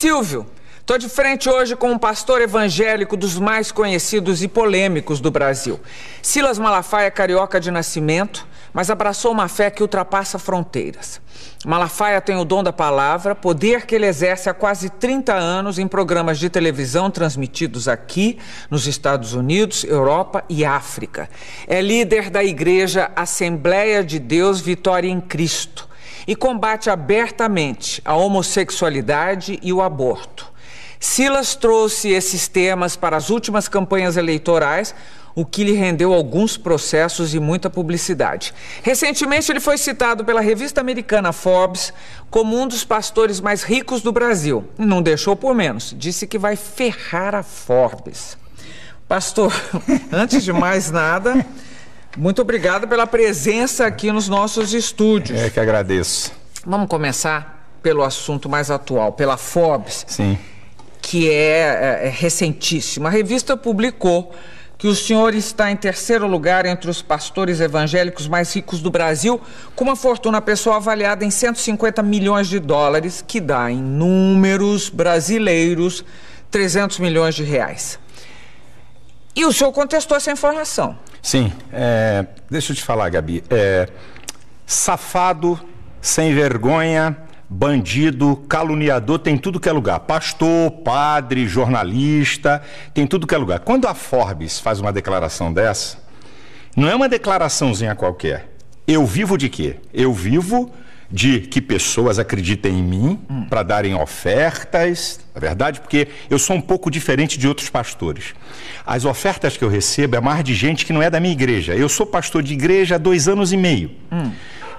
Silvio, estou de frente hoje com um pastor evangélico dos mais conhecidos e polêmicos do Brasil. Silas Malafaia é carioca de nascimento, mas abraçou uma fé que ultrapassa fronteiras. Malafaia tem o dom da palavra, poder que ele exerce há quase 30 anos em programas de televisão transmitidos aqui, nos Estados Unidos, Europa e África. É líder da igreja Assembleia de Deus Vitória em Cristo e combate abertamente a homossexualidade e o aborto. Silas trouxe esses temas para as últimas campanhas eleitorais, o que lhe rendeu alguns processos e muita publicidade. Recentemente, ele foi citado pela revista americana Forbes como um dos pastores mais ricos do Brasil. Não deixou por menos, disse que vai ferrar a Forbes. Pastor, antes de mais nada, muito obrigado pela presença aqui nos nossos estúdios. É que agradeço. Vamos começar pelo assunto mais atual, pela Forbes. Sim. Que é recentíssima. A revista publicou que o senhor está em terceiro lugar entre os pastores evangélicos mais ricos do Brasil, com uma fortuna pessoal avaliada em 150 milhões de dólares, que dá em números brasileiros 300 milhões de reais. E o senhor contestou essa informação. Sim. Deixa eu te falar, Gabi. Safado, sem vergonha, bandido, caluniador, tem tudo que é lugar. Pastor, padre, jornalista, tem tudo que é lugar. Quando a Forbes faz uma declaração dessa, não é uma declaraçãozinha qualquer. Eu vivo de quê? Eu vivo de que pessoas acreditem em mim para darem ofertas, na verdade, porque eu sou um pouco diferente de outros pastores. As ofertas que eu recebo é mais de gente que não é da minha igreja. Eu sou pastor de igreja há 2 anos e meio.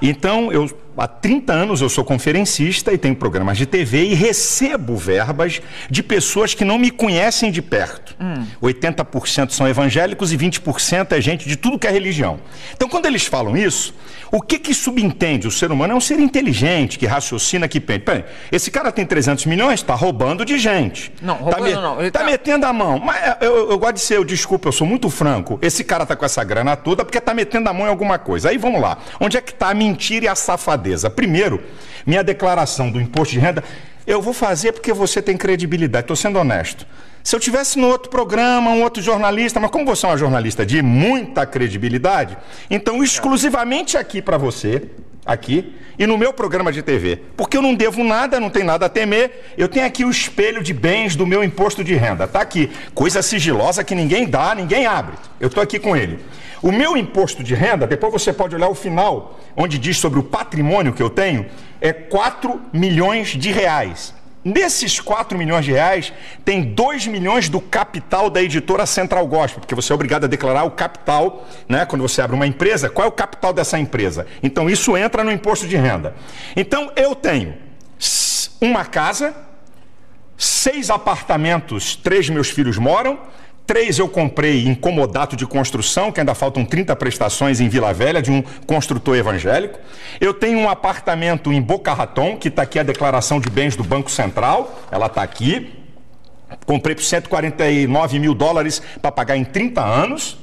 Então, há 30 anos eu sou conferencista e tenho programas de TV e recebo verbas de pessoas que não me conhecem de perto. 80% são evangélicos e 20% é gente de tudo que é religião. Então, quando eles falam isso, o que subentende? O ser humano é um ser inteligente, que raciocina, que pensa. Peraí, esse cara tem 300 milhões, está roubando de gente. Não, roubando não. Está metendo a mão. Mas eu gosto de ser, desculpa, eu sou muito franco. Esse cara está com essa grana toda porque está metendo a mão em alguma coisa. Aí vamos lá. Onde é que está a mentira e a safadeza? Primeiro, minha declaração do imposto de renda, eu vou fazer porque você tem credibilidade. Estou sendo honesto. Se eu tivesse no outro programa, um outro jornalista, mas como você é uma jornalista de muita credibilidade, então exclusivamente aqui para você, aqui, e no meu programa de TV, porque eu não devo nada, não tenho nada a temer, eu tenho aqui o espelho de bens do meu imposto de renda, tá aqui, coisa sigilosa que ninguém dá, ninguém abre, eu estou aqui com ele. O meu imposto de renda, depois você pode olhar o final, onde diz sobre o patrimônio que eu tenho, é 4 milhões de reais. Nesses 4 milhões de reais, tem 2 milhões do capital da editora Central Gospel, porque você é obrigado a declarar o capital, né? Quando você abre uma empresa, qual é o capital dessa empresa? Então, isso entra no imposto de renda. Então, eu tenho uma casa, 6 apartamentos, 3 meus filhos moram, 3 eu comprei em comodato de construção, que ainda faltam 30 prestações em Vila Velha, de um construtor evangélico. Eu tenho um apartamento em Boca Raton, que está aqui a declaração de bens do Banco Central, ela está aqui. Comprei por 149 mil dólares para pagar em 30 anos.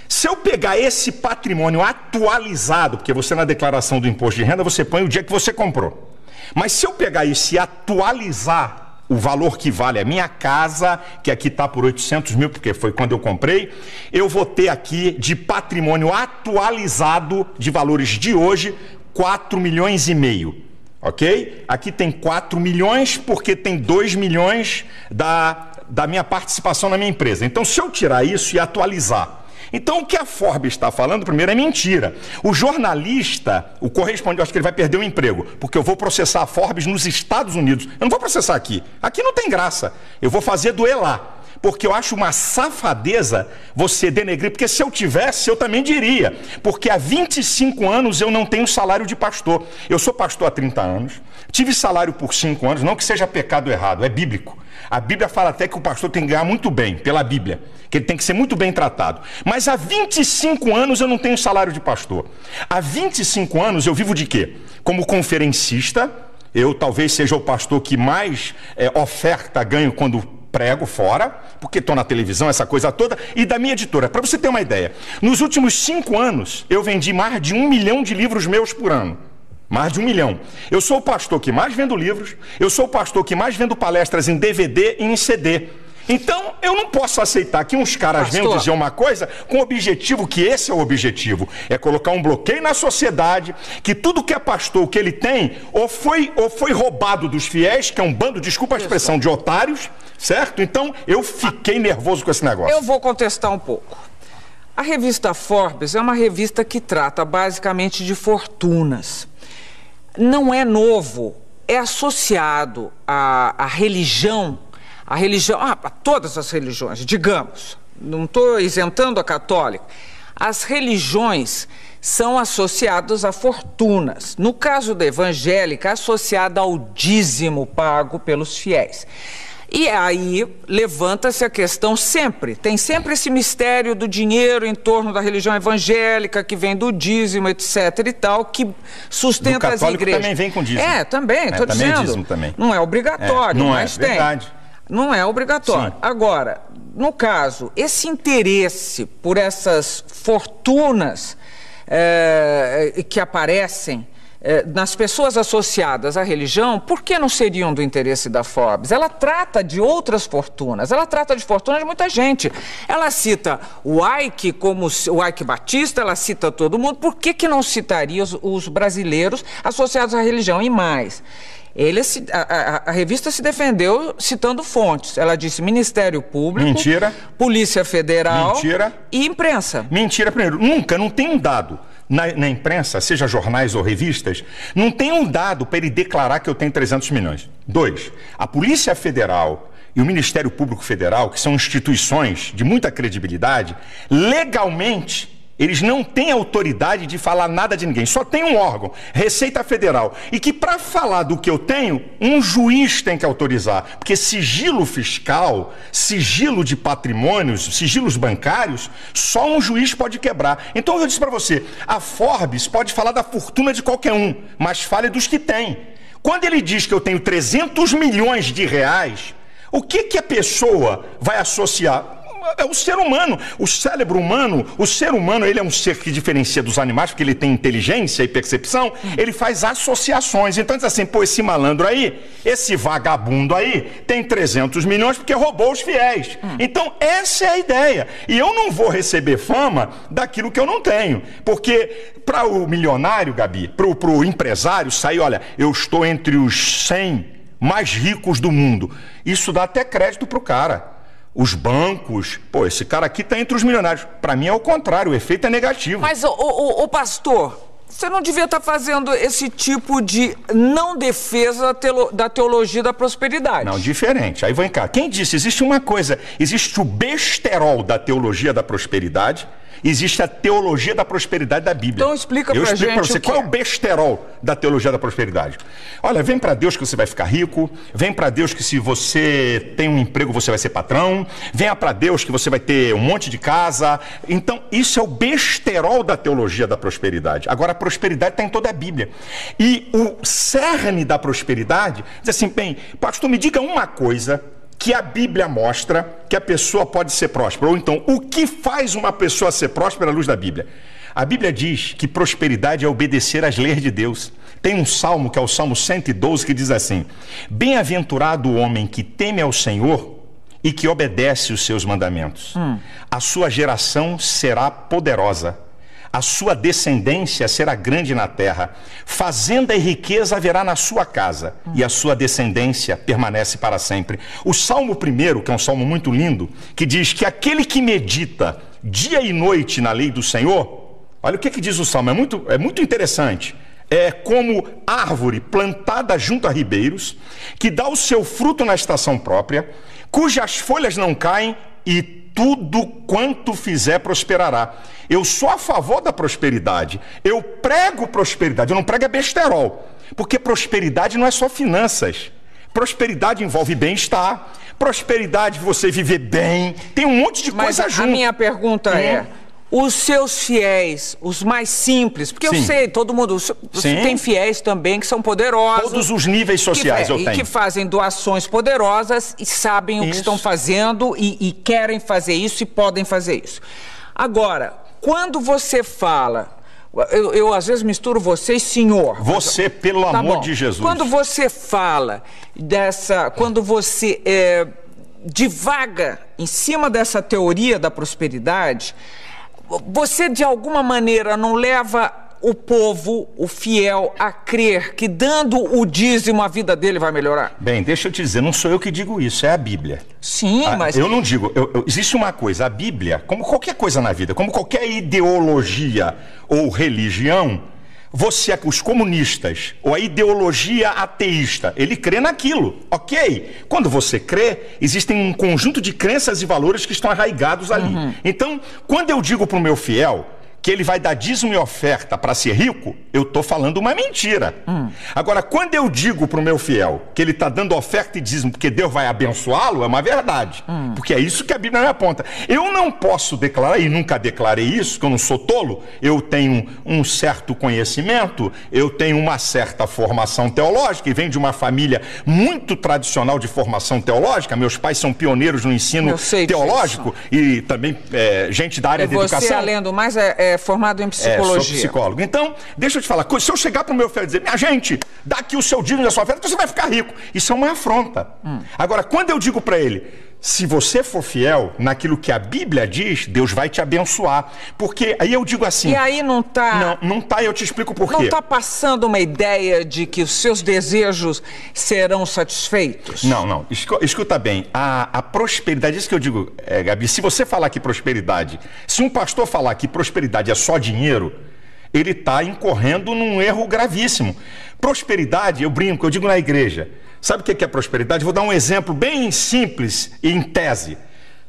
Se eu pegar esse patrimônio atualizado, porque você na declaração do imposto de renda, você põe o dia que você comprou. Mas se eu pegar isso e atualizar o valor que vale a minha casa, que aqui está por 800 mil, porque foi quando eu comprei, eu vou ter aqui de patrimônio atualizado de valores de hoje, 4 milhões e meio, ok? Aqui tem 4 milhões porque tem 2 milhões da minha participação na minha empresa. Então, se eu tirar isso e atualizar, então, o que a Forbes está falando, primeiro, é mentira. O jornalista, o correspondente, eu acho que ele vai perder o emprego, porque eu vou processar a Forbes nos Estados Unidos. Eu não vou processar aqui. Aqui não tem graça. Eu vou fazer doer lá. Porque eu acho uma safadeza você denegrir, porque se eu tivesse, eu também diria. Porque há 25 anos eu não tenho salário de pastor. Eu sou pastor há 30 anos, tive salário por 5 anos, não que seja pecado errado, é bíblico. A Bíblia fala até que o pastor tem que ganhar muito bem, pela Bíblia, que ele tem que ser muito bem tratado. Mas há 25 anos eu não tenho salário de pastor. Há 25 anos eu vivo de quê? Como conferencista, eu talvez seja o pastor que mais oferta ganho quando prego fora, porque estou na televisão, essa coisa toda, e da minha editora. Para você ter uma ideia, nos últimos 5 anos eu vendi mais de 1 milhão de livros meus por ano. Mais de 1 milhão. Eu sou o pastor que mais vendo livros, eu sou o pastor que mais vendo palestras em DVD e em CD. Então, eu não posso aceitar que uns caras venham dizer uma coisa com o objetivo, que esse é o objetivo, é colocar um bloqueio na sociedade, que tudo que é pastor, o que ele tem, ou foi roubado dos fiéis, que é um bando, desculpa a expressão, de otários, certo? Então, eu fiquei nervoso com esse negócio. Eu vou contestar um pouco. A revista Forbes é uma revista que trata basicamente de fortunas. Não é novo, é associado à religião, a todas as religiões, digamos, não estou isentando a católica. As religiões são associadas a fortunas. No caso da evangélica, associada ao dízimo pago pelos fiéis. E aí levanta-se a questão sempre, tem sempre esse mistério do dinheiro em torno da religião evangélica, que vem do dízimo, etc e tal, que sustenta as igrejas. Também vem com dízimo. Também, estou dizendo. É dízimo também. Não é obrigatório, mas tem. Verdade. Não é obrigatório. Sim. Agora, no caso, esse interesse por essas fortunas que aparecem nas pessoas associadas à religião, por que não seriam do interesse da Forbes? Ela trata de outras fortunas, ela trata de fortunas de muita gente. Ela cita o Ike como o Ike Batista, ela cita todo mundo. Por que não citaria os brasileiros associados à religião? E mais, a revista se defendeu citando fontes. Ela disse Ministério Público, mentira, Polícia Federal, mentira, e imprensa. Mentira, primeiro, não tem um dado. Na imprensa, seja jornais ou revistas, não tem um dado para ele declarar que eu tenho 300 milhões. 2, a Polícia Federal e o Ministério Público Federal, que são instituições de muita credibilidade, legalmente, eles não têm autoridade de falar nada de ninguém. Só tem um órgão, Receita Federal. E que para falar do que eu tenho, um juiz tem que autorizar. Porque sigilo fiscal, sigilo de patrimônios, sigilos bancários, só um juiz pode quebrar. Então eu disse para você, a Forbes pode falar da fortuna de qualquer um, mas fale dos que tem. Quando ele diz que eu tenho 300 milhões de reais, o que a pessoa vai associar? É o ser humano, o cérebro humano, o ser humano, ele é um ser que diferencia dos animais, porque ele tem inteligência e percepção, ele faz associações. Então diz assim, pô, esse malandro aí, esse vagabundo aí, tem 300 milhões porque roubou os fiéis. Então essa é a ideia. E eu não vou receber fama daquilo que eu não tenho. Porque para o milionário, Gabi, para o empresário sair, olha, eu estou entre os 100 mais ricos do mundo. Isso dá até crédito para o cara. Os bancos, pô, esse cara aqui está entre os milionários. Para mim é o contrário, o efeito é negativo. Mas, o pastor, você não devia estar fazendo esse tipo de não defesa da teologia da prosperidade. Não, diferente. Aí vem cá. Quem disse? Existe uma coisa, existe o besterol da teologia da prosperidade, existe a teologia da prosperidade da Bíblia. Então explica pra gente. Eu explico para você qual é o besterol da teologia da prosperidade. Olha, vem para Deus que você vai ficar rico, vem para Deus que se você tem um emprego você vai ser patrão, venha para Deus que você vai ter um monte de casa. Então isso é o besterol da teologia da prosperidade. Agora a prosperidade está em toda a Bíblia. E o cerne da prosperidade diz assim, bem, pastor, me diga uma coisa que a Bíblia mostra que a pessoa pode ser próspera. Ou então, o que faz uma pessoa ser próspera à luz da Bíblia? A Bíblia diz que prosperidade é obedecer às leis de Deus. Tem um salmo, que é o Salmo 112, que diz assim, bem-aventurado o homem que teme ao Senhor e que obedece os seus mandamentos. A sua geração será poderosa. A sua descendência será grande na terra. Fazenda e riqueza haverá na sua casa, e a sua descendência permanece para sempre. O Salmo 1, que é um salmo muito lindo, que diz que aquele que medita dia e noite na lei do Senhor, olha o que diz o salmo, é muito interessante. É como árvore plantada junto a ribeiros, que dá o seu fruto na estação própria, cujas folhas não caem, e tudo quanto fizer prosperará. Eu sou a favor da prosperidade. Eu prego prosperidade. Eu não prego besterol. Porque prosperidade não é só finanças. Prosperidade envolve bem-estar. Prosperidade, você viver bem. Tem um monte de coisa junto. A minha pergunta é, os seus fiéis, os mais simples, porque eu sei, todo mundo, você tem fiéis também que são poderosos. Todos os níveis sociais eu tenho. E que fazem doações poderosas e sabem o que estão fazendo e querem fazer isso e podem fazer isso. Agora, quando você fala Eu às vezes misturo você e senhor. Você, pelo amor de Jesus. Quando você fala quando você divaga em cima dessa teoria da prosperidade, você de alguma maneira não leva o povo, o fiel, a crer que dando o dízimo a vida dele vai melhorar? Bem, deixa eu te dizer, não sou eu que digo isso, é a Bíblia. Sim, mas... Eu não digo, existe uma coisa, a Bíblia, como qualquer coisa na vida, como qualquer ideologia ou religião, os comunistas, ou a ideologia ateísta, ele crê naquilo, ok? Quando você crê, existem um conjunto de crenças e valores que estão arraigados ali. Então, quando eu digo para o meu fiel que ele vai dar dízimo e oferta para ser rico, eu estou falando uma mentira. Agora, quando eu digo para o meu fiel que ele está dando oferta e dízimo porque Deus vai abençoá-lo, é uma verdade. Porque é isso que a Bíblia me aponta. Eu não posso declarar, e nunca declarei isso, que eu não sou tolo, eu tenho um certo conhecimento, eu tenho uma certa formação teológica, e venho de uma família muito tradicional de formação teológica, meus pais são pioneiros no ensino teológico, e também gente da área da educação. Você, além do mais, formado em psicologia. Sou psicólogo. Então, deixa eu te falar, se eu chegar para o meu filho e dizer, minha gente, dá aqui o seu dízimo e a sua oferta, você vai ficar rico. Isso é uma afronta. Agora, quando eu digo para ele, se você for fiel naquilo que a Bíblia diz, Deus vai te abençoar. Porque aí eu digo assim... E aí não está... Não está, eu te explico por quê. Não está passando uma ideia de que os seus desejos serão satisfeitos? Não. Escuta bem, a prosperidade, isso que eu digo, Gabi, se você falar que prosperidade, se um pastor falar que prosperidade é só dinheiro, ele está incorrendo num erro gravíssimo. Prosperidade, eu brinco, eu digo na igreja, sabe o que é prosperidade? Vou dar um exemplo bem simples e em tese.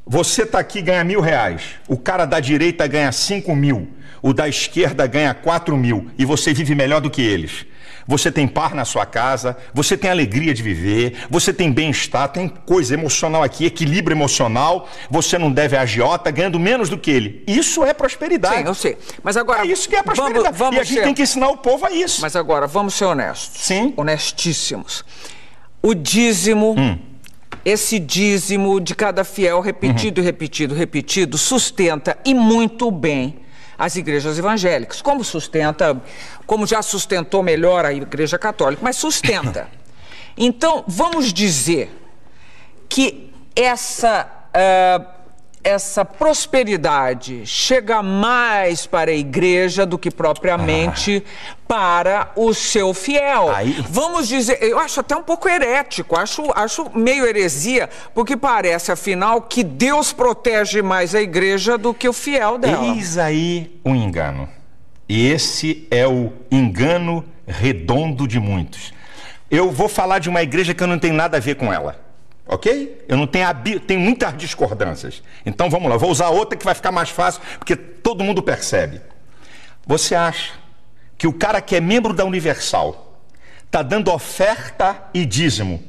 Você está aqui e ganha R$1.000, o cara da direita ganha 5.000, o da esquerda ganha 4.000 e você vive melhor do que eles. Você tem par na sua casa, você tem alegria de viver, você tem bem-estar, tem coisa emocional aqui, equilíbrio emocional, você não deve a agiota ganhando menos do que ele. Isso é prosperidade. Sim, eu sei. Mas agora... É isso que é prosperidade. E a gente tem que ensinar o povo a isso. Mas agora, vamos ser honestos. Sim. Honestíssimos. O dízimo... Esse dízimo de cada fiel repetido, repetido, sustenta e muito bem as igrejas evangélicas. Como já sustentou melhor a Igreja Católica, mas sustenta. Então, vamos dizer que essa prosperidade chega mais para a igreja do que propriamente para o seu fiel. Vamos dizer, eu acho até um pouco herético, acho meio heresia, porque parece, afinal, que Deus protege mais a igreja do que o fiel dela. Eis aí um engano. E esse é o engano redondo de muitos. Eu vou falar de uma igreja que eu não tenho nada a ver com ela. Ok? Eu não tenho muitas discordâncias. Então vamos lá, vou usar outra que vai ficar mais fácil, porque todo mundo percebe. Você acha que o cara que é membro da Universal está dando oferta e dízimo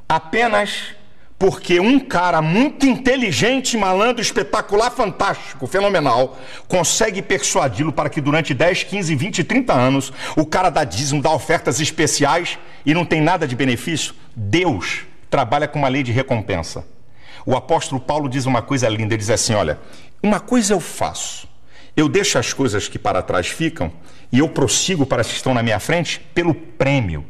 apenas porque um cara muito inteligente, malandro, espetacular, fantástico, fenomenal, consegue persuadi-lo para que durante 10, 15, 20, 30 anos o cara dá dízimo, dá ofertas especiais e não tem nada de benefício? Deus trabalha com uma lei de recompensa. O apóstolo Paulo diz uma coisa linda, ele diz assim, olha, uma coisa eu faço, eu deixo as coisas que para trás ficam e eu prossigo para as que estão na minha frente pelo prêmio.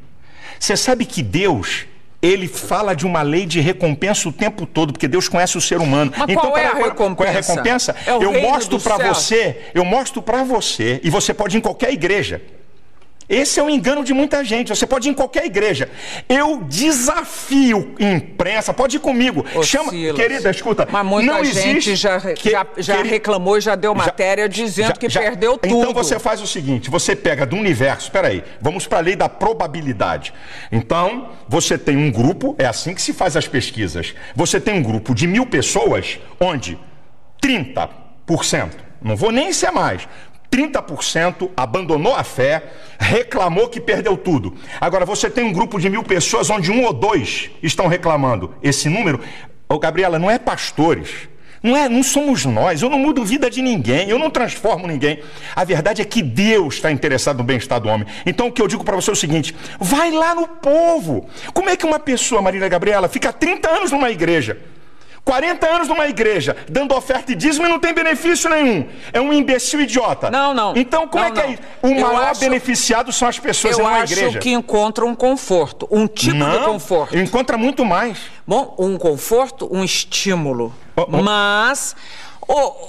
Você sabe que Deus, ele fala de uma lei de recompensa o tempo todo, porque Deus conhece o ser humano. Mas então, qual é a recompensa? Qual é a recompensa? Eu mostro para você, e você pode ir em qualquer igreja. Esse é um engano de muita gente. Você pode ir em qualquer igreja. Eu desafio imprensa, pode ir comigo. Querida, escuta. Mas muita gente já reclamou e já deu matéria dizendo que perdeu tudo. Então você faz o seguinte, você pega do universo, peraí, vamos para a lei da probabilidade. Então, você tem um grupo, é assim que se faz as pesquisas. Você tem um grupo de 1.000 pessoas, onde 30%, não vou nem ser mais, 30% abandonou a fé, reclamou que perdeu tudo. Agora, você tem um grupo de 1.000 pessoas onde 1 ou 2 estão reclamando. Esse número, Gabriela, não é pastores, não somos nós, eu não mudo a vida de ninguém, eu não transformo ninguém. A verdade é que Deus está interessado no bem-estar do homem. Então o que eu digo para você é o seguinte, vai lá no povo. Como é que uma pessoa, Marília Gabriela, fica 30 anos numa igreja? 40 anos numa igreja, dando oferta e dízimo e não tem benefício nenhum. É um imbecil idiota. Não. Então, como é que é isso? O maior beneficiado são as pessoas, não a igreja. Eu acho que encontram um conforto, um tipo de conforto. Encontra muito mais. Bom, um conforto, um estímulo. Mas...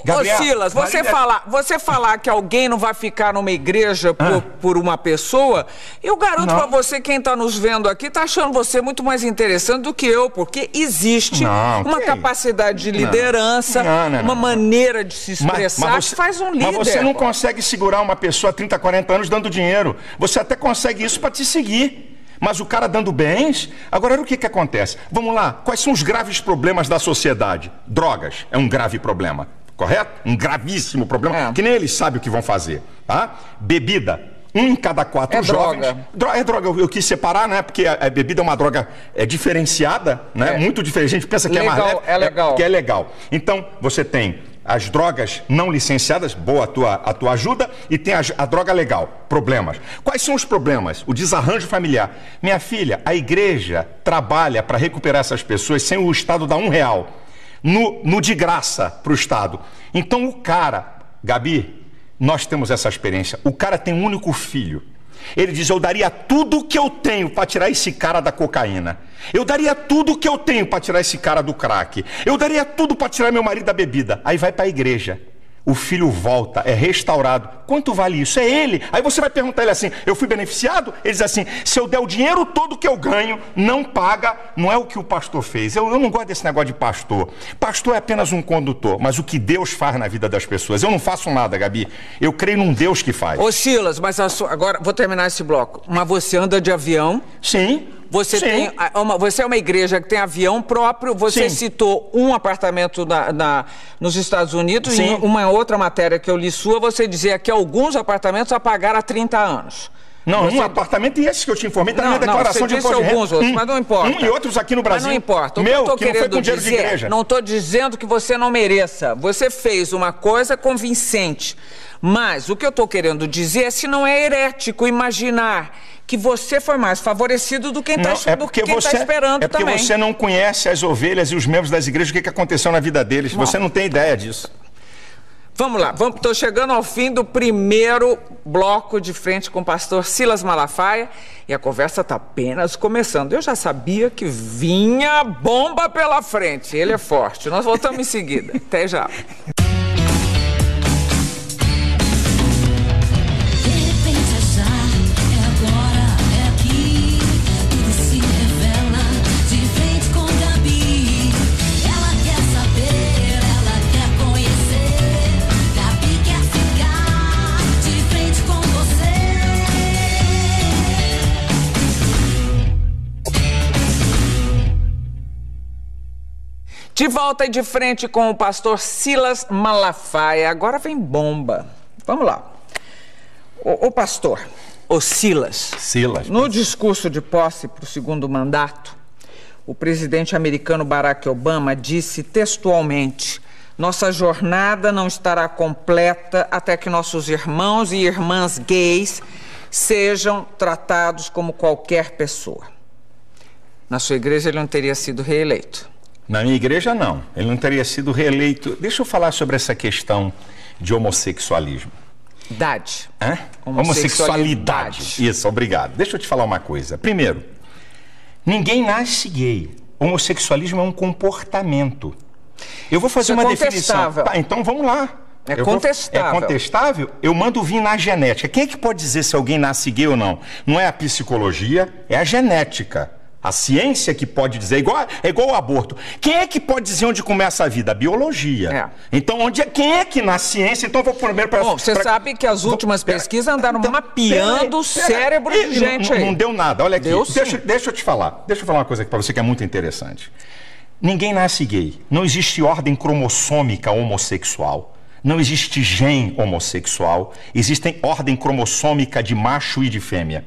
Gabriel, Silas, você falar que alguém não vai ficar numa igreja por uma pessoa, eu garanto pra você, quem tá nos vendo aqui, tá achando você muito mais interessante do que eu, porque existe uma capacidade de liderança, uma maneira de se expressar que faz um líder. Mas você não consegue segurar uma pessoa há 30, 40 anos dando dinheiro. Você até consegue isso pra te seguir. Mas o cara dando bens... Agora, o que acontece? Vamos lá, quais são os graves problemas da sociedade? Drogas é um grave problema, correto? Um gravíssimo problema, que nem eles sabem o que vão fazer, tá? Bebida, 1 em cada 4 jovens... É droga, eu quis separar, né? Porque a bebida é uma droga diferenciada, né? Muito diferente, a gente pensa que é mais leve, legal. Que é legal. Então, você tem... as drogas não licenciadas, boa a tua ajuda, e tem a droga legal, problemas. Quais são os problemas? O desarranjo familiar. Minha filha, a igreja trabalha para recuperar essas pessoas sem o Estado dar R$1 no de graça para o Estado. Então o cara, Gabi, nós temos essa experiência, o cara tem um único filho. Ele diz, eu daria tudo o que eu tenho para tirar esse cara da cocaína. Eu daria tudo o que eu tenho para tirar esse cara do crack. Eu daria tudo para tirar meu marido da bebida. Aí vai para a igreja. O filho volta, é restaurado. Quanto vale isso? É ele. Aí você vai perguntar ele assim, eu fui beneficiado? Ele diz assim, se eu der o dinheiro todo que eu ganho, não paga, não é o que o pastor fez. Eu não gosto desse negócio de pastor. Pastor é apenas um condutor, mas o que Deus faz na vida das pessoas. Eu não faço nada, Gabi. Eu creio num Deus que faz. Ô Silas, mas agora vou terminar esse bloco. Mas você anda de avião? Sim. Você é uma igreja que tem avião próprio, você citou um apartamento nos Estados Unidos, e em uma outra matéria que eu li sua, você dizia que alguns apartamentos a pagar há 30 anos. Não, um apartamento e esse que eu te informei está na minha declaração de imposto de renda. Alguns outros, mas não importa. E outros aqui no Brasil. Mas não importa. O que eu tô querendo dizer, não estou dizendo que você não mereça. Você fez uma coisa convincente. Mas o que eu estou querendo dizer é se não é herético imaginar que você foi mais favorecido do que quem está esperando também. É porque você não conhece as ovelhas e os membros das igrejas, o que aconteceu na vida deles. Você não tem ideia disso. Vamos lá, estou chegando ao fim do primeiro bloco de frente com o pastor Silas Malafaia e a conversa está apenas começando. Eu já sabia que vinha bomba pela frente, ele é forte. Nós voltamos em seguida. Até já. De volta e de frente com o pastor Silas Malafaia. Agora vem bomba. Vamos lá. O pastor, o Silas. No discurso de posse para o segundo mandato, o presidente americano Barack Obama disse textualmente: nossa jornada não estará completa até que nossos irmãos e irmãs gays sejam tratados como qualquer pessoa. Na sua igreja ele não teria sido reeleito. Na minha igreja, não. Ele não teria sido reeleito. Deixa eu falar sobre essa questão de homossexualismo. Homossexualidade. Isso, obrigado. Deixa eu te falar uma coisa. Primeiro, ninguém nasce gay. Homossexualismo é um comportamento. Eu vou fazer uma definição. Tá, então vamos lá. É contestável. É contestável? Eu mando vir na genética. Quem é que pode dizer se alguém nasce gay ou não? Não é a psicologia, é a genética. A ciência que pode dizer, é igual ao aborto. Quem é que pode dizer onde começa a vida? A biologia. Então, quem é que na ciência? Então, eu vou primeiro para... Bom, você sabe que as últimas pesquisas andaram mapeando o cérebro de gente aí. Não deu nada, olha aqui. Deixa eu te falar. Deixa eu falar uma coisa aqui para você que é muito interessante. Ninguém nasce gay. Não existe ordem cromossômica homossexual. Não existe gene homossexual. Existem ordem cromossômica de macho e de fêmea.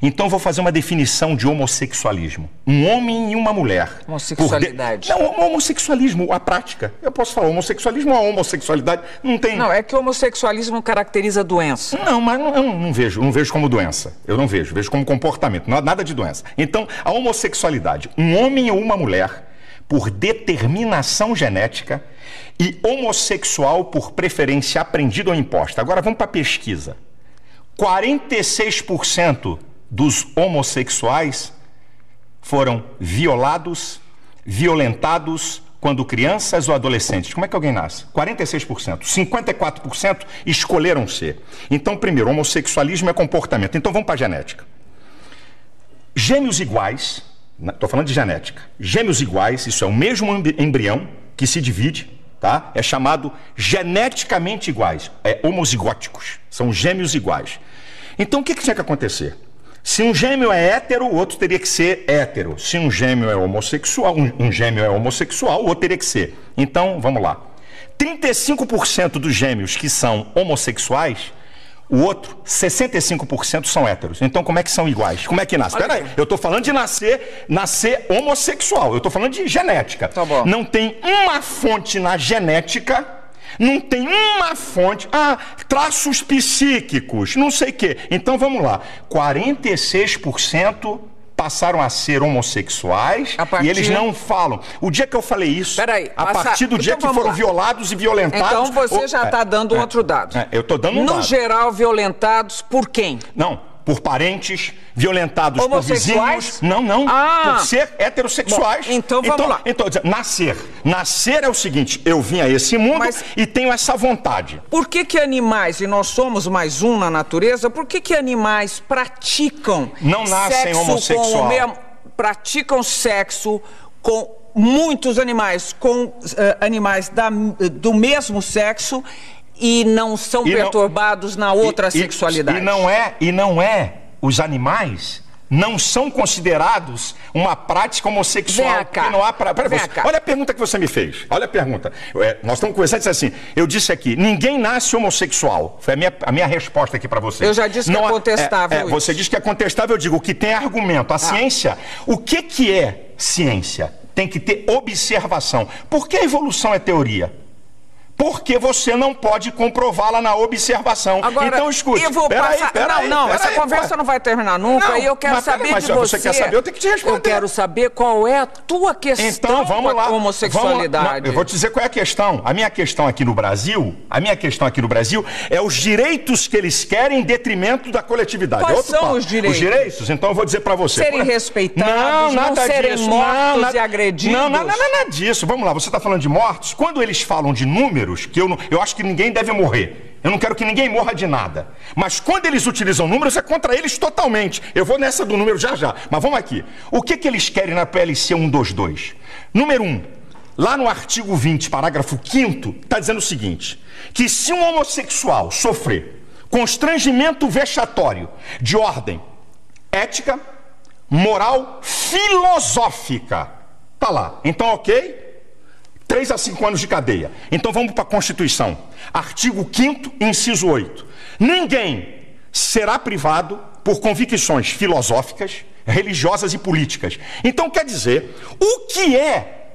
Então, vou fazer uma definição de homossexualismo. Um homem e uma mulher. Homossexualidade. Não, homossexualismo, a prática. Eu posso falar homossexualismo ou a homossexualidade. Não tem... Não, é que o homossexualismo caracteriza a doença. Não, mas eu não vejo como doença. Eu não vejo como comportamento, nada de doença. Então, a homossexualidade. Um homem ou uma mulher por determinação genética e homossexual por preferência aprendida ou imposta. Agora vamos para a pesquisa. 46% dos homossexuais foram violados, violentados quando crianças ou adolescentes. Como é que alguém nasce? 46%. 54% escolheram ser. Então, primeiro, homossexualismo é comportamento. Então, vamos para a genética. Gêmeos iguais, estou falando de genética, gêmeos iguais, isso é o mesmo embrião que se divide, tá? É chamado geneticamente iguais, homozigóticos, são gêmeos iguais. Então, o que tinha que acontecer? Se um gêmeo é hétero, o outro teria que ser hétero. Se um gêmeo é homossexual, um gêmeo é homossexual, o outro teria que ser. Então, vamos lá. 35% dos gêmeos que são homossexuais, o outro, 65% são héteros. Então, como é que são iguais? Como é que nasce? Peraí, eu estou falando de nascer homossexual. Eu estou falando de genética. Tá bom. Não tem uma fonte na genética, não tem uma fonte... traços psíquicos, não sei o quê. Então, vamos lá. 46% passaram a ser homossexuais e eles não falam. O dia que eu falei isso, a partir do dia que foram violados e violentados... Então você já está dando outro dado. Eu estou dando um dado. No geral, violentados por quem? Não, por parentes, violentados por vizinhos. Não, por ser heterossexuais. Bom, então vamos lá. Então, nascer é o seguinte, eu vim a esse mundo e tenho essa vontade. Por que animais, e nós somos mais um na natureza, por que animais praticam não nascem homossexual? Praticam sexo com muitos animais, com animais do mesmo sexo e não são perturbados na outra sexualidade? E não é, os animais não são considerados uma prática homossexual. Vem cá. Não há olha a pergunta que você me fez. Olha a pergunta. Nós estamos conversando e disse assim, eu disse aqui, ninguém nasce homossexual. Foi a minha resposta aqui para você. Eu já disse que é contestável. Você disse que é contestável, eu digo, o que tem argumento. A ciência, o que é ciência? Tem que ter observação. Por que a evolução é teoria? Porque você não pode comprová-la na observação. Agora, então, escute. Eu vou passar... Essa conversa não vai terminar nunca. E eu quero saber de você... Você quer saber? Eu tenho que te responder. Eu quero saber qual é a tua questão com a homossexualidade. Eu vou te dizer qual é a questão. A minha questão aqui no Brasil é os direitos que eles querem em detrimento da coletividade. Quais são os direitos? Os direitos? Então eu vou dizer para você. Serem respeitados, não serem mortos e agredidos. Não, nada disso. Vamos lá, você está falando de mortos? Quando eles falam de números, que eu acho que ninguém deve morrer. Eu não quero que ninguém morra de nada. Mas quando eles utilizam números, é contra eles totalmente. Eu vou nessa do número já. Mas vamos aqui. O que eles querem na PLC 122? Número 1. Lá no artigo 20, parágrafo 5º, está dizendo o seguinte, que se um homossexual sofrer constrangimento vexatório de ordem ética, moral, filosófica, tá lá. Então, ok? 3 a 5 anos de cadeia. Então vamos para a Constituição. Artigo 5º, inciso 8. Ninguém será privado por convicções filosóficas, religiosas e políticas. Então quer dizer, o que é...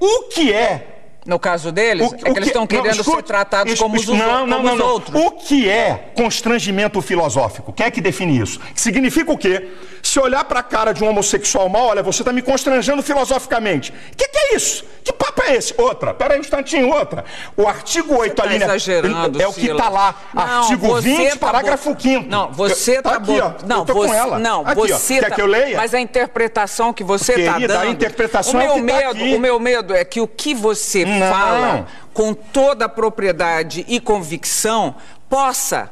No caso deles, é que eles estão querendo ser tratados como os outros. O que é constrangimento filosófico? Quem é que define isso? Significa o quê? Se olhar para a cara de um homossexual mal, olha, você está me constrangendo filosoficamente. O que é isso? Que papo é esse? Peraí um instantinho, outra. O artigo 8 ali, exagerando, é o que está lá. Artigo 20, parágrafo 5º. Não, você está... Aqui, ó. Eu tô com ela. Não, aqui, você quer que eu leia? Mas a interpretação que você está dando... A interpretação é o que está aqui. O meu medo é que o que você fala com toda a propriedade e convicção possa...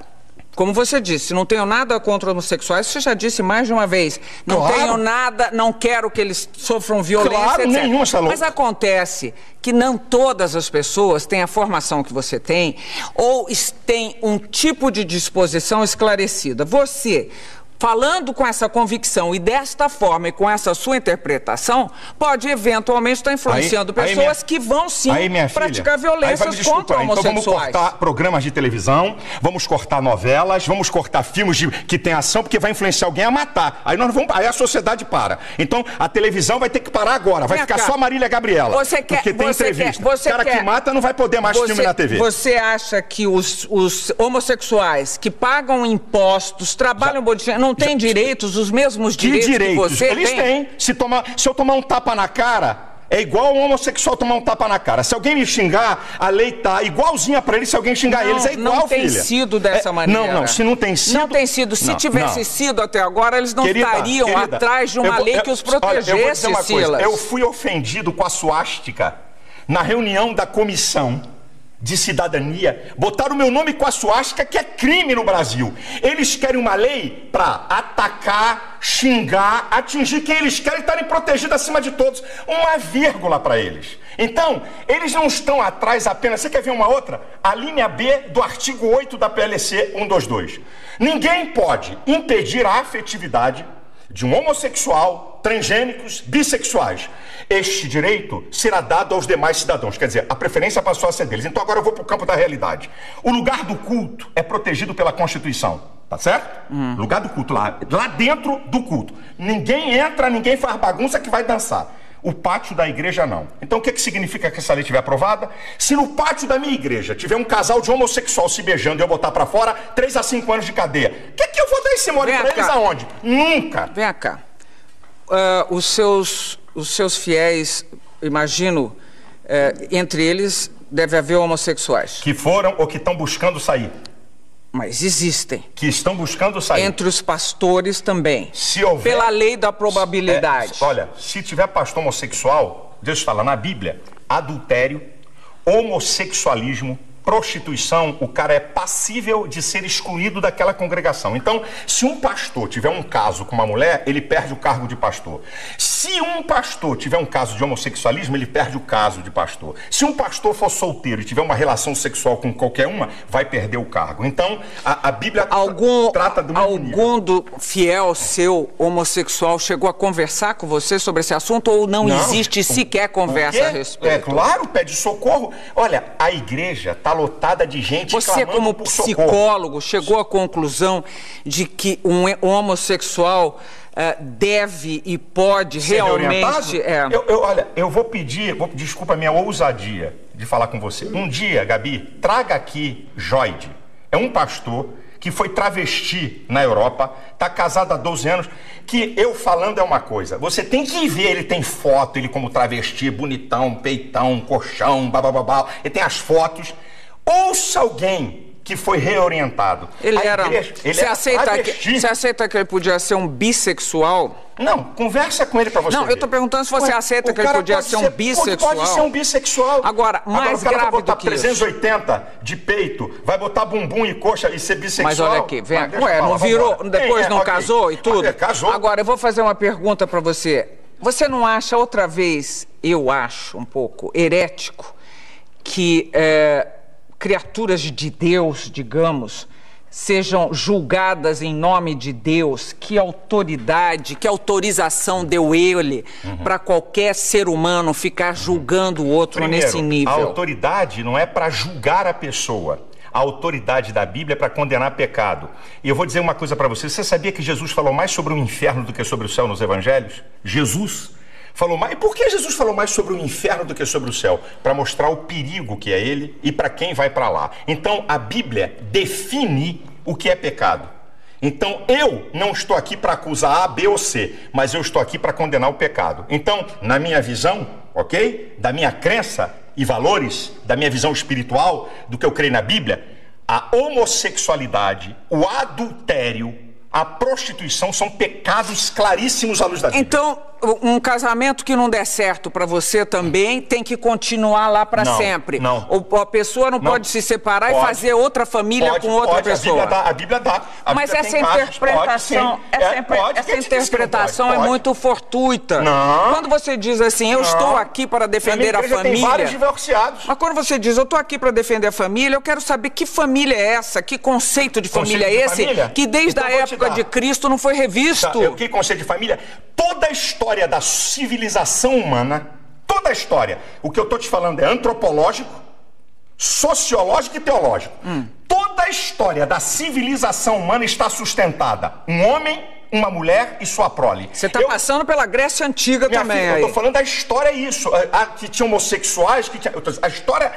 Como você disse, não tenho nada contra homossexuais, você já disse mais de uma vez. Não tenho nada, não quero que eles sofram violência, etc. Nenhuma, mas acontece que não todas as pessoas têm a formação que você tem ou têm um tipo de disposição esclarecida. Você, falando com essa convicção e desta forma e com essa sua interpretação, pode eventualmente estar influenciando pessoas que vão sim praticar violências contra homossexuais. Então vamos cortar programas de televisão, vamos cortar novelas, vamos cortar filmes que tem ação, porque vai influenciar alguém a matar. Aí a sociedade para. Então a televisão vai ter que parar agora, vai ficar só Marília Gabriela. Porque tem entrevista. O cara que mata não vai poder mais filme na TV. Você acha que os homossexuais que pagam impostos, trabalham não têm direitos, os mesmos direitos que você tem? Eles têm. Se eu tomar um tapa na cara, É igual um homossexual tomar um tapa na cara. Se alguém me xingar, a lei tá igualzinha pra eles se alguém xingar eles. É igual, não tem filha. sido dessa maneira. Não, se não tem sido... Não tem sido. Se tivesse sido até agora, eles não estariam atrás de uma lei que os protegesse, olha, eu vou dizer uma Silas. coisa. Eu fui ofendido com a suástica na reunião da comissão de cidadania. Botaram o meu nome com a suástica, que é crime no Brasil. Eles querem uma lei para atacar, xingar, atingir quem eles querem, estarem protegidos acima de todos. Uma vírgula para eles. Então, eles não estão atrás apenas... Você quer ver uma outra? A linha B do artigo 8 da PLC 122. Ninguém pode impedir a afetividade de um homossexual, transgênicos, bissexuais. Este direito será dado aos demais cidadãos. Quer dizer, a preferência passou a ser deles. Então agora eu vou para o campo da realidade. O lugar do culto é protegido pela Constituição. Tá certo? Lugar do culto, lá dentro do culto. Ninguém entra, ninguém faz bagunça que vai dançar. O pátio da igreja não. Então o que significa que essa lei estiver aprovada? Se no pátio da minha igreja tiver um casal de homossexual se beijando e eu botar pra fora, 3 a 5 anos de cadeia. O que eu vou dar esse mole pra eles aonde? Nunca. Vem cá. Os seus fiéis, imagino, entre eles deve haver homossexuais. Que foram ou que estão buscando sair. Mas existem. Que estão buscando sair. Entre os pastores também. Se houver... Pela lei da probabilidade. Olha, se tiver pastor homossexual, Deus fala na Bíblia, adultério, homossexualismo, prostituição, o cara é passível de ser excluído daquela congregação. Então, se um pastor tiver um caso com uma mulher, ele perde o cargo de pastor. Se um pastor tiver um caso de homossexualismo, ele perde o caso de pastor. Se um pastor for solteiro e tiver uma relação sexual com qualquer uma, vai perder o cargo. Então, a Bíblia trata do mesmo nível. Algum fiel seu homossexual chegou a conversar com você sobre esse assunto ou não existe sequer conversa a respeito? É claro, pede socorro. Olha, a igreja está lotada de gente Você, como psicólogo, chegou à conclusão de que um homossexual deve e pode ser realmente... Olha, eu vou pedir, desculpa a minha ousadia de falar com você. Um dia, Gabi, traga aqui Joide. É um pastor que foi travesti na Europa, está casado há 12 anos, que eu falando é uma coisa. Você tem que ver, ele tem foto, ele como travesti, bonitão, peitão, colchão, babababá, ele tem as fotos. Ouça alguém que foi reorientado. Você aceita que ele podia ser um bissexual? Não, conversa com ele pra você ver. Eu tô perguntando se você aceita que ele podia ser um bissexual. Pode ser um bissexual. Agora, mais grave do que isso. Vai botar 380 de peito, vai botar bumbum e coxa e ser bissexual. Mas olha aqui, vem aqui. Não virou, depois não casou e tudo? Casou. Agora, eu vou fazer uma pergunta pra você. Você não acha outra vez, eu acho um pouco herético, que criaturas de Deus, digamos, sejam julgadas em nome de Deus? Que autoridade, que autorização deu ele para qualquer ser humano ficar julgando o outro nesse nível? A autoridade não é para julgar a pessoa. A autoridade da Bíblia é para condenar pecado. E eu vou dizer uma coisa para você. Você sabia que Jesus falou mais sobre o inferno do que sobre o céu nos evangelhos? Jesus falou mais. E por que Jesus falou mais sobre o inferno do que sobre o céu? Para mostrar o perigo que é ele e para quem vai para lá. Então a Bíblia define o que é pecado. Então eu não estou aqui para acusar A, B ou C, mas eu estou aqui para condenar o pecado. Então, na minha visão, ok? Da minha crença e valores, da minha visão espiritual, do que eu creio na Bíblia, a homossexualidade, o adultério, a prostituição são pecados claríssimos à luz da Bíblia. Então, um casamento que não der certo para você também tem que continuar lá para sempre. Não. A pessoa não pode se separar e fazer outra família com outra pessoa. A Bíblia dá. Mas essa interpretação, essa interpretação é muito fortuita. Não. Quando você diz assim, eu estou aqui para defender a família. Tem vários divorciados. Mas quando você diz, eu estou aqui para defender a família, eu quero saber que família é essa, que conceito de família é esse, que desde a época de Cristo não foi revisto. Que conceito de família? Toda a história da civilização humana, toda a história, o que eu estou te falando é antropológico, sociológico e teológico. Toda a história da civilização humana está sustentada. Um homem, uma mulher e sua prole. Você está passando pela Grécia Antiga também. Filha, eu estou falando da história, é isso. Que tinha homossexuais,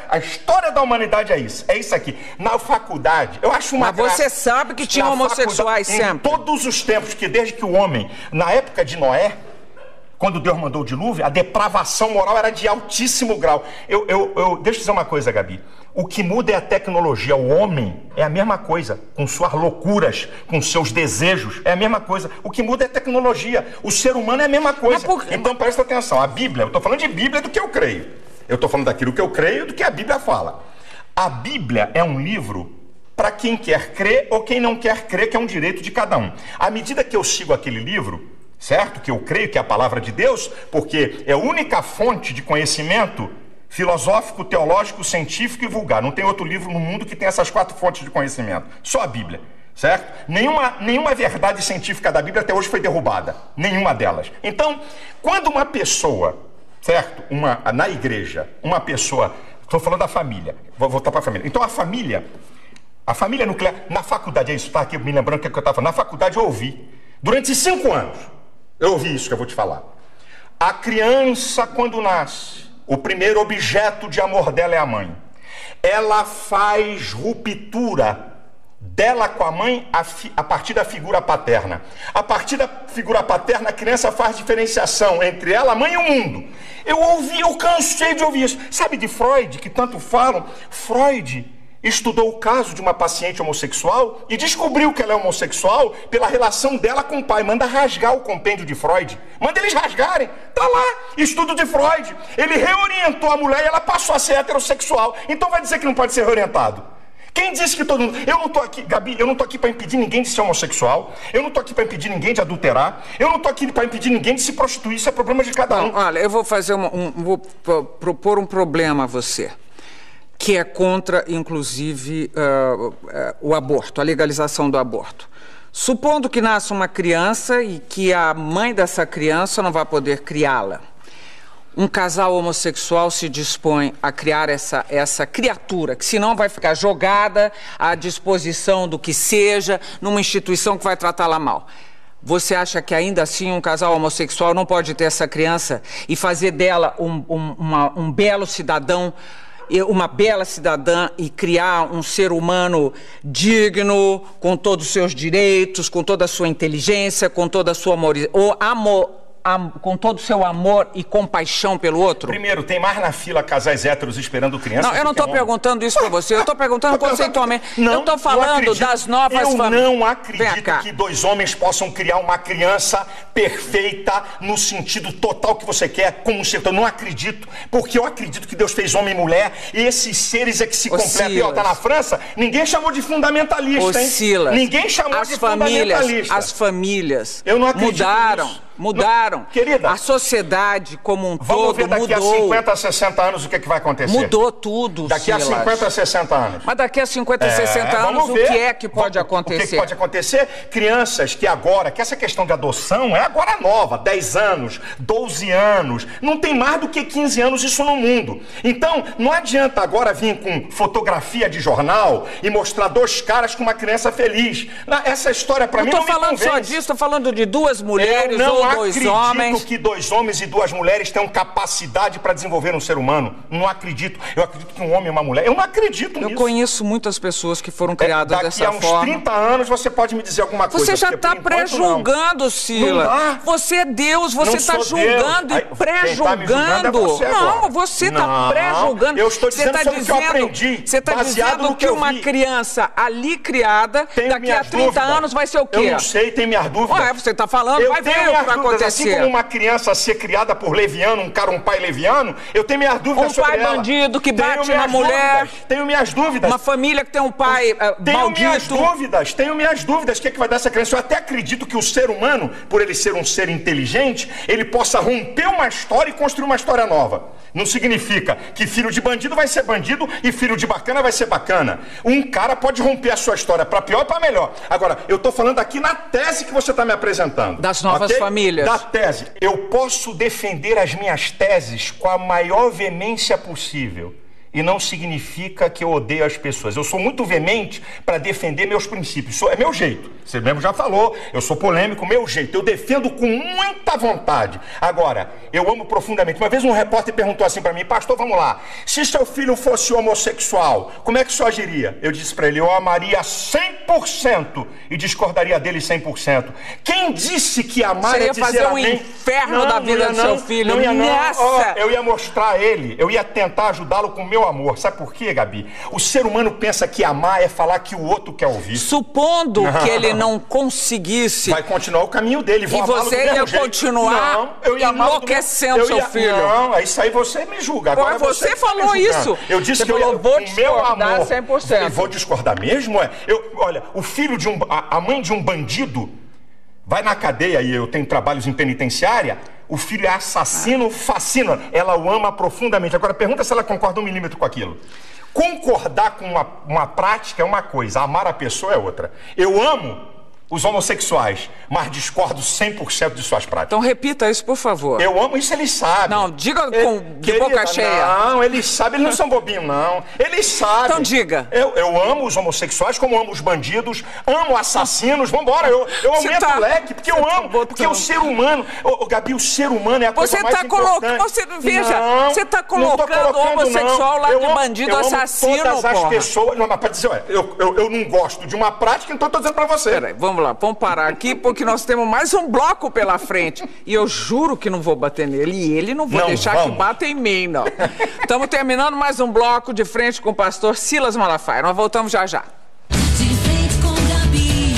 a história da humanidade é isso. É isso aqui. Na faculdade, eu acho uma graça. Mas você sabe que tinha homossexuais sempre. Em todos os tempos, que desde que o homem, na época de Noé, quando Deus mandou o dilúvio, a depravação moral era de altíssimo grau. Deixa eu dizer uma coisa, Gabi. O que muda é a tecnologia. O homem é a mesma coisa, com suas loucuras, com seus desejos, é a mesma coisa. O que muda é a tecnologia. O ser humano é a mesma coisa. Então presta atenção, a Bíblia, eu estou falando de Bíblia do que eu creio. Eu estou falando daquilo que eu creio do que a Bíblia fala. A Bíblia é um livro para quem quer crer ou quem não quer crer, que é um direito de cada um. À medida que eu sigo aquele livro, certo? Que eu creio que é a palavra de Deus, porque é a única fonte de conhecimento filosófico, teológico, científico e vulgar. Não tem outro livro no mundo que tenha essas 4 fontes de conhecimento. Só a Bíblia, certo? Nenhuma verdade científica da Bíblia até hoje foi derrubada. Nenhuma delas. Então, quando uma pessoa, certo? Na igreja, uma pessoa... Estou falando da família. Vou voltar para a família. Então, a família nuclear... Na faculdade, é isso, tá aqui me lembrando o que eu estava falando. Na faculdade eu ouvi. Durante 5 anos, eu ouvi isso que eu vou te falar. A criança, quando nasce, o primeiro objeto de amor dela é a mãe. Ela faz ruptura dela com a mãe a partir da figura paterna. A partir da figura paterna, a criança faz diferenciação entre ela, a mãe e o mundo. Eu cansei de ouvir isso. Sabe de Freud, que tanto falam? Freud estudou o caso de uma paciente homossexual e descobriu que ela é homossexual pela relação dela com o pai. Manda rasgar o compêndio de Freud. Manda eles rasgarem. Tá lá, estudo de Freud. Ele reorientou a mulher e ela passou a ser heterossexual. Então vai dizer que não pode ser reorientado? Quem disse que todo mundo... Eu não tô aqui, Gabi, eu não tô aqui para impedir ninguém de ser homossexual. Eu não tô aqui para impedir ninguém de adulterar. Eu não tô aqui para impedir ninguém de se prostituir. Isso é problema de cada um. Olha, eu vou fazer vou propor um problema a você, que é contra, inclusive, o aborto, a legalização do aborto. Supondo que nasça uma criança e que a mãe dessa criança não vai poder criá-la. Um casal homossexual se dispõe a criar essa criatura, que senão vai ficar jogada à disposição do que seja, numa instituição que vai tratá-la mal. Você acha que ainda assim um casal homossexual não pode ter essa criança e fazer dela um belo cidadão, uma bela cidadã, e criar um ser humano digno, com todos os seus direitos, com toda a sua inteligência, com toda a sua com todo o seu amor e compaixão pelo outro? Primeiro, tem mais na fila casais héteros esperando crianças? Não, eu não estou perguntando isso para você, eu estou perguntando conceitualmente. Eu estou falando das novas famílias. Eu não acredito que 2 homens possam criar uma criança perfeita no sentido total que você quer, como um ser. Eu não acredito, porque eu acredito que Deus fez homem e mulher, e esses seres é que se completam. E ó, tá na França, ninguém chamou de fundamentalista, hein? Silas, ninguém chamou de fundamentalista. As famílias eu não acredito mudaram. Querida, a sociedade como um todo mudou. Vamos ver daqui a 50, 60 anos o que vai acontecer. Mudou tudo, daqui Silas. a 50, 60 anos. Mas daqui a 50, 60 anos, o que é que pode acontecer? O que pode acontecer? Crianças que essa questão de adoção é agora nova, 10 anos, 12 anos, não tem mais do que 15 anos isso no mundo. Então, não adianta agora vir com fotografia de jornal e mostrar 2 caras com uma criança feliz. Essa história pra mim não me convence. Não estou falando só disso, estou falando de 2 mulheres ou 2 homens. Eu acredito que 2 homens e 2 mulheres tenham capacidade para desenvolver um ser humano. Não acredito. Eu acredito que um homem e uma mulher... Eu não acredito nisso. Eu conheço muitas pessoas que foram criadas dessa forma. Daqui a uns 30 anos você pode me dizer alguma coisa. Você já está pré-julgando, Silas. Você é Deus, você está julgando e pré-julgando. Não, você está pré-julgando. Eu estou dizendo sobre o que eu aprendi. Você está dizendo que uma criança ali criada, daqui a 30 anos vai ser o quê? Eu não sei, tem minhas dúvidas. Ué, você está falando, vai ver o que vai acontecer. Assim como uma criança ser criada por leviano, um pai leviano, eu tenho minhas dúvidas sobre ela. Um pai bandido que bate na mulher. Tenho minhas dúvidas. Uma família que tem um pai maldito. Tenho minhas dúvidas. O que vai dar essa criança? Eu até acredito que o ser humano, por ele ser um ser inteligente, ele possa romper uma história e construir uma história nova. Não significa que filho de bandido vai ser bandido e filho de bacana vai ser bacana. Um cara pode romper a sua história para pior e para melhor. Agora, eu estou falando aqui na tese que você está me apresentando. Das novas famílias. Da tese. Eu posso defender as minhas teses com a maior veemência possível. e não significa que eu odeio as pessoas. Eu sou muito veemente para defender meus princípios. Isso é meu jeito. Você mesmo já falou, eu sou polêmico, meu jeito. Eu defendo com muita vontade. Agora, eu amo profundamente. Uma vez um repórter perguntou assim para mim: pastor, vamos lá, se seu filho fosse homossexual, como é que o senhor agiria? Eu disse para ele: eu amaria 100% e discordaria dele 100%. Quem disse que amar você é ia dizer fazer um amém? inferno da vida do seu filho. Não ia, não. Nossa! Eu ia mostrar a ele, eu ia tentar ajudá-lo com o meu amor. Sabe por quê, Gabi? O ser humano pensa que amar é falar que o outro quer ouvir. Supondo que ele não conseguisse... Vai continuar o caminho dele. E você ia continuar enlouquecendo seu filho. Não, isso aí você me julga. Agora você falou isso. Eu disse que eu vou discordar 100%. Eu vou discordar mesmo? Olha, o filho de a mãe de um bandido vai na cadeia, e eu tenho trabalhos em penitenciária, o filho é assassino, fascina. Ela o ama profundamente. Agora, pergunta se ela concorda 1 milímetro com aquilo. Concordar com uma prática é uma coisa, amar a pessoa é outra. Eu amo os homossexuais, mas discordo 100% de suas práticas. Então repita isso, por favor. Eu amo isso, eles sabem. Não, diga de boca cheia. Não, eles sabem, eles não são bobinhos, não. Eles sabem. Então diga. Eu amo os homossexuais, como amo os bandidos, amo assassinos, vambora, eu aumento o leque, porque eu amo, porque o ser humano, Gabi, o ser humano é a coisa mais importante. Veja, você está colocando o homossexual lá de bandido, assassino, todas as pessoas, não, mas para dizer, eu não gosto de uma prática, então estou dizendo para você. Peraí, vamos lá, vamos parar aqui, porque nós temos mais um bloco pela frente. E eu juro que não vou bater nele. E ele não vou deixar que bata em mim, não. Estamos terminando mais um bloco de frente com o pastor Silas Malafaia. Nós voltamos já já. De frente com Gabi.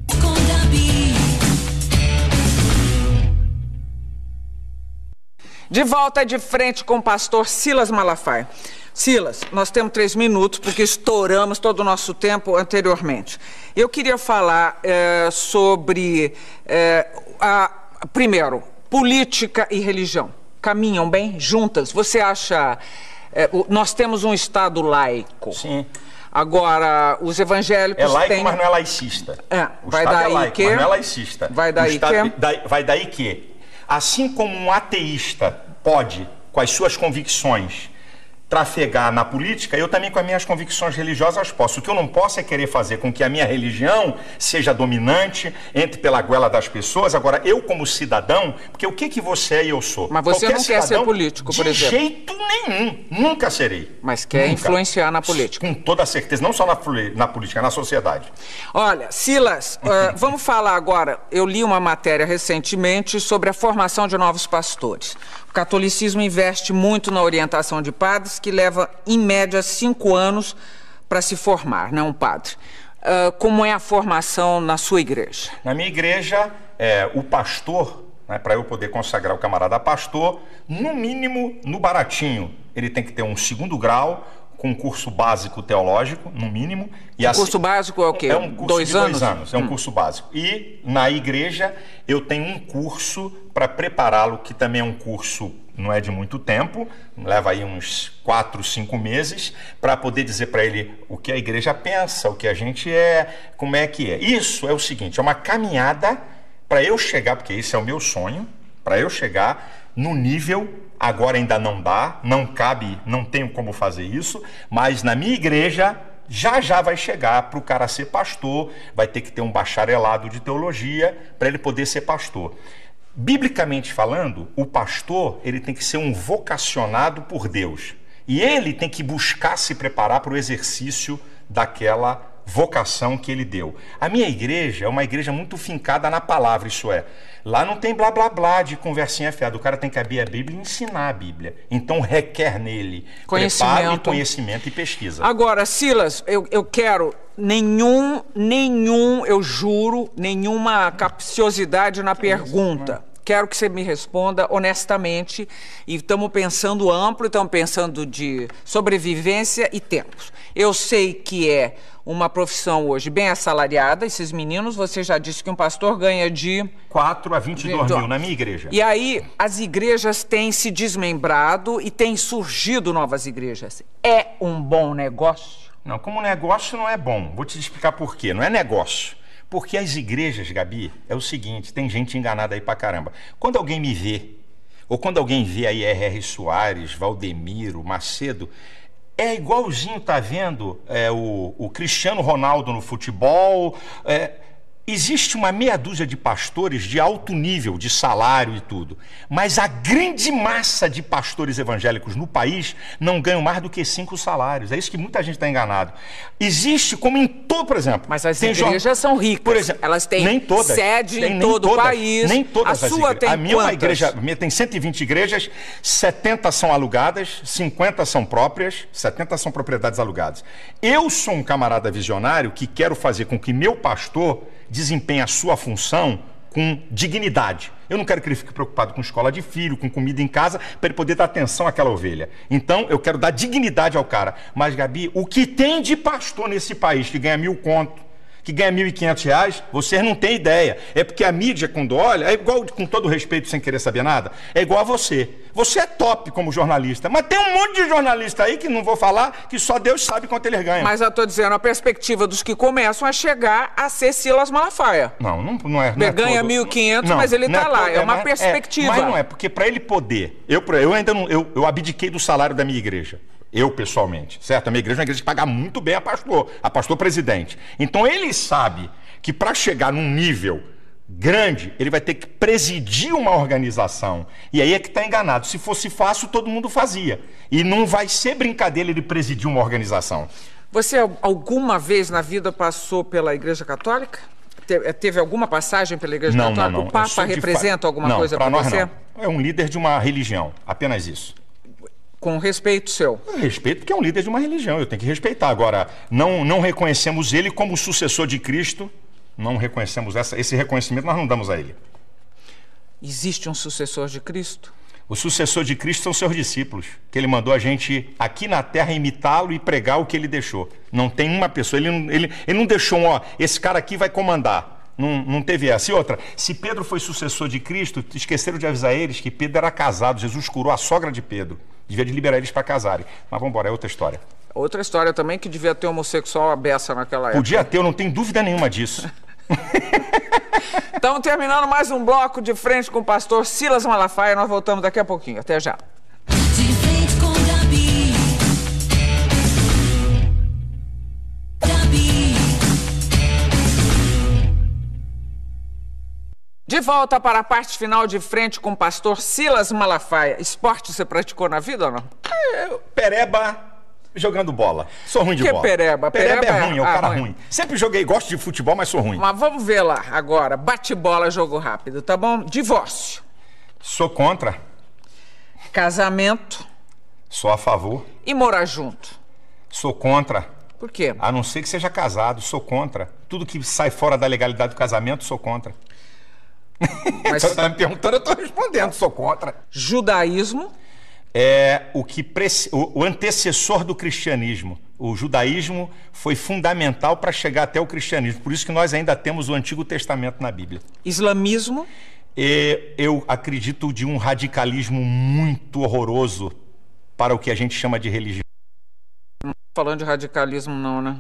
Com Gabi. De volta de frente com o pastor Silas Malafaia. Silas, nós temos 3 minutos, porque estouramos todo o nosso tempo anteriormente. Eu queria falar sobre, primeiro, política e religião. Caminham bem juntas? Você acha... nós temos um Estado laico. Sim. Agora, os evangélicos é laico, têm... mas não é laicista. O vai Estado daí é laico, que... mas não é laicista. Vai daí que... Vai daí que, assim como um ateísta pode, com as suas convicções, trafegar na política, eu também com as minhas convicções religiosas posso. O que eu não posso é querer fazer com que a minha religião seja dominante, entre pela goela das pessoas. Agora, eu como cidadão, porque o que você é e eu sou? Mas você não quer ser político, por exemplo? De jeito nenhum. Nunca serei. Mas quer influenciar na política? Com toda certeza. Não só na política, na sociedade. Olha, Silas, vamos falar agora. Eu li uma matéria recentemente sobre a formação de novos pastores. O catolicismo investe muito na orientação de padres, que leva, em média, 5 anos para se formar, né, um padre. Como é a formação na sua igreja? Na minha igreja, o pastor, né, para eu poder consagrar o camarada pastor, no mínimo, no baratinho, ele tem que ter um 2º grau, com um curso básico teológico, no mínimo. E curso básico é o quê? É um curso 2 de anos? 2 anos, é um curso básico. E na igreja eu tenho um curso para prepará-lo, que também é um curso, não é de muito tempo, leva aí uns 4, 5 meses, para poder dizer para ele o que a igreja pensa, o que a gente é, como é que é. Isso é o seguinte, é uma caminhada para eu chegar, porque esse é o meu sonho, para eu chegar no nível... Agora ainda não dá, não cabe, não tenho como fazer isso, mas na minha igreja já vai chegar para o cara ser pastor, vai ter que ter um bacharelado de teologia para ele poder ser pastor. Biblicamente falando, o pastor ele tem que ser um vocacionado por Deus e ele tem que buscar se preparar para o exercício daquela vocação que ele deu. A minha igreja é uma igreja muito fincada na palavra, isso é, lá não tem blá blá blá de conversinha fiada, o cara tem que abrir a Bíblia e ensinar a Bíblia, então requer nele preparo e conhecimento e pesquisa. Agora, Silas, eu quero eu juro, nenhuma capciosidade na pergunta. Quero que você me responda honestamente, e estamos pensando amplo, estamos pensando de sobrevivência e tempos. Eu sei que é uma profissão hoje bem assalariada, esses meninos, você já disse que um pastor ganha de... 4 a 22 mil na minha igreja. E aí, as igrejas têm se desmembrado e têm surgido novas igrejas. É um bom negócio? Não, como negócio não é bom. Vou te explicar por quê. Não é negócio. Porque as igrejas, Gabi, é o seguinte, tem gente enganada aí pra caramba. Quando alguém me vê ou quando alguém vê aí R.R. Soares, Valdemiro, Macedo, é igualzinho, tá vendo, o Cristiano Ronaldo no futebol. Existe uma meia dúzia de pastores de alto nível, de salário e tudo, mas a grande massa de pastores evangélicos no país não ganham mais do que 5 salários. É isso que muita gente está enganado. Existe, como em todo, por exemplo... Mas as igrejas são ricas, por exemplo, elas têm nem todas, sede em todo o país. Nem todas a as sua igrejas. tem A minha é uma quantas? igreja, a minha tem 120 igrejas, 70 são alugadas, 50 são próprias, 70 são propriedades alugadas. Eu sou um camarada visionário que quero fazer com que meu pastor desempenhe a sua função com dignidade. Eu não quero que ele fique preocupado com escola de filho, com comida em casa, para ele poder dar atenção àquela ovelha. Então, eu quero dar dignidade ao cara. Mas, Gabi, o que tem de pastor nesse país que ganha 1.000 conto, que ganha R$1.500, vocês não têm ideia. É porque a mídia, quando olha, é igual, com todo respeito, sem querer saber nada, é igual a você. Você é top como jornalista, mas tem um monte de jornalista aí, que não vou falar, que só Deus sabe quanto eles ganham. Mas eu estou dizendo, a perspectiva dos que começam a chegar a ser Silas Malafaia. Não é. Ele ganha 1.500, mas ele está lá. É uma perspectiva. Mas não é, porque para ele poder... Eu ainda não... Eu abdiquei do salário da minha igreja. Eu, pessoalmente, certo? A minha igreja é uma igreja que paga muito bem a pastor presidente. Então, ele sabe que para chegar num nível grande, ele vai ter que presidir uma organização. E aí é que está enganado. Se fosse fácil, todo mundo fazia. E não vai ser brincadeira ele presidir uma organização. Você alguma vez na vida passou pela Igreja Católica? Teve alguma passagem pela Igreja Católica? Não. O Papa representa alguma coisa para você? Não. É um líder de uma religião, apenas isso. Com respeito seu? Respeito, porque é um líder de uma religião, eu tenho que respeitar. Agora, não reconhecemos ele como sucessor de Cristo, não reconhecemos esse reconhecimento, nós não damos a ele. Existe um sucessor de Cristo? O sucessor de Cristo são seus discípulos, que ele mandou a gente aqui na terra imitá-lo e pregar o que ele deixou. Não tem uma pessoa, ele não deixou esse cara aqui vai comandar. Não teve essa. E outra, se Pedro foi sucessor de Cristo, esqueceram de avisar eles que Pedro era casado, Jesus curou a sogra de Pedro. Devia de liberar eles para casarem. Mas vamos embora, é outra história. Outra história também que devia ter homossexual à beça naquela época. Podia ter, eu não tenho dúvida nenhuma disso. Então, terminando mais um bloco de frente com o pastor Silas Malafaia, nós voltamos daqui a pouquinho. Até já. De frente com Gabi. Gabi. De volta para a parte final de frente com o pastor Silas Malafaia. Esporte você praticou na vida ou não? Pereba jogando bola. Sou ruim de Que bola. pereba? Pereba é ruim, é o cara ruim. ruim. Sempre joguei, gosto de futebol, mas sou ruim. Mas vamos ver lá agora. Bate-bola, jogo rápido, tá bom? Divórcio. Sou contra, Casamento sou a favor, e morar junto. sou contra, Por quê? a não ser que seja casado, sou contra. Tudo que sai fora da legalidade do casamento, sou contra. Mas Você está me perguntando, eu estou respondendo, sou contra. judaísmo, É o antecessor do cristianismo. O judaísmo foi fundamental para chegar até o cristianismo. Por isso que nós ainda temos o Antigo Testamento na Bíblia. islamismo, Eu acredito de um radicalismo muito horroroso para o que a gente chama de religião. falando de radicalismo não, né?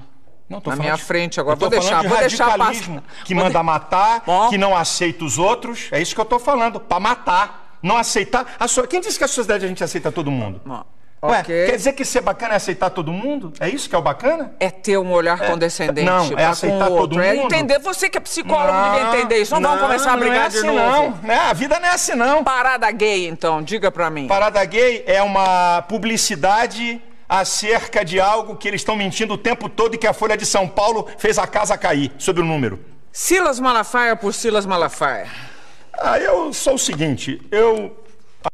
Não, tô Na falando minha de- frente agora. eu tô Vou deixar falando de radicalismo, passar. que Vou manda matar, Bom. que não aceita os outros. É isso que eu estou falando, para matar, não aceitar. Quem disse que a sociedade a gente aceita todo mundo? Bom, Ué, ok. quer dizer que ser bacana é aceitar todo mundo? É isso que é o bacana? É ter um olhar condescendente não, é para aceitar com o outro. todo É mundo? entender. Você que é psicólogo devia entender isso. Não vamos começar a brigar não é de assim, novo. Não, né? A vida não é assim, não. Parada gay, então. Diga pra mim. Parada gay é uma publicidade acerca de algo que eles estão mentindo o tempo todo e que a Folha de São Paulo fez a casa cair, sobre o número. Silas Malafaia por Silas Malafaia. Eu sou o seguinte, eu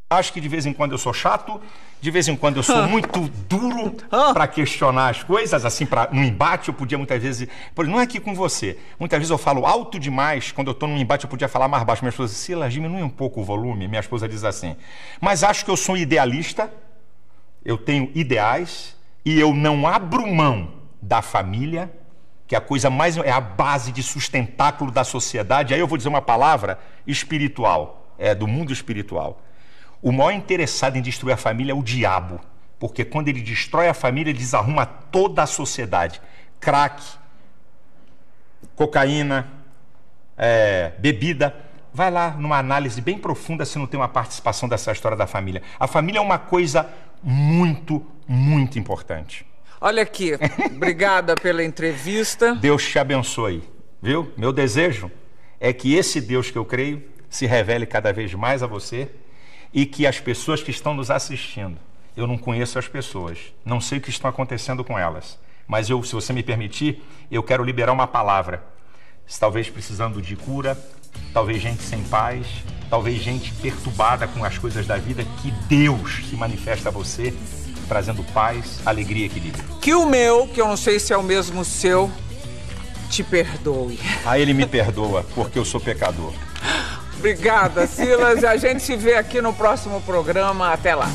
acho que de vez em quando eu sou chato, de vez em quando eu sou muito duro para questionar as coisas, assim, num embate eu podia muitas vezes... Não é aqui com você, muitas vezes eu falo alto demais, quando eu estou num embate eu podia falar mais baixo. Minha esposa diz, Silas, diminui um pouco o volume, minha esposa diz assim. Mas acho que eu sou um idealista, eu tenho ideais e eu não abro mão da família, que é a coisa mais... é a base de sustentáculo da sociedade. Aí eu vou dizer uma palavra espiritual, do mundo espiritual. O maior interessado em destruir a família é o diabo, porque quando ele destrói a família, ele desarruma toda a sociedade. Crack, cocaína, bebida, vai lá numa análise bem profunda se não tem uma participação dessa história da família. A família é uma coisa muito, muito importante. Olha aqui, obrigada pela entrevista. Deus te abençoe, viu? Meu desejo é que esse Deus que eu creio se revele cada vez mais a você e que as pessoas que estão nos assistindo, eu não conheço as pessoas, não sei o que está acontecendo com elas, mas eu, se você me permitir, eu quero liberar uma palavra. Talvez precisando de cura, talvez gente sem paz, talvez gente perturbada com as coisas da vida, que Deus se manifesta a você, trazendo paz, alegria e equilíbrio. Que o meu, que eu não sei se é o mesmo seu, te perdoe. Ah, ele me perdoa, porque eu sou pecador. Obrigada, Silas. E a gente se vê aqui no próximo programa. Até lá.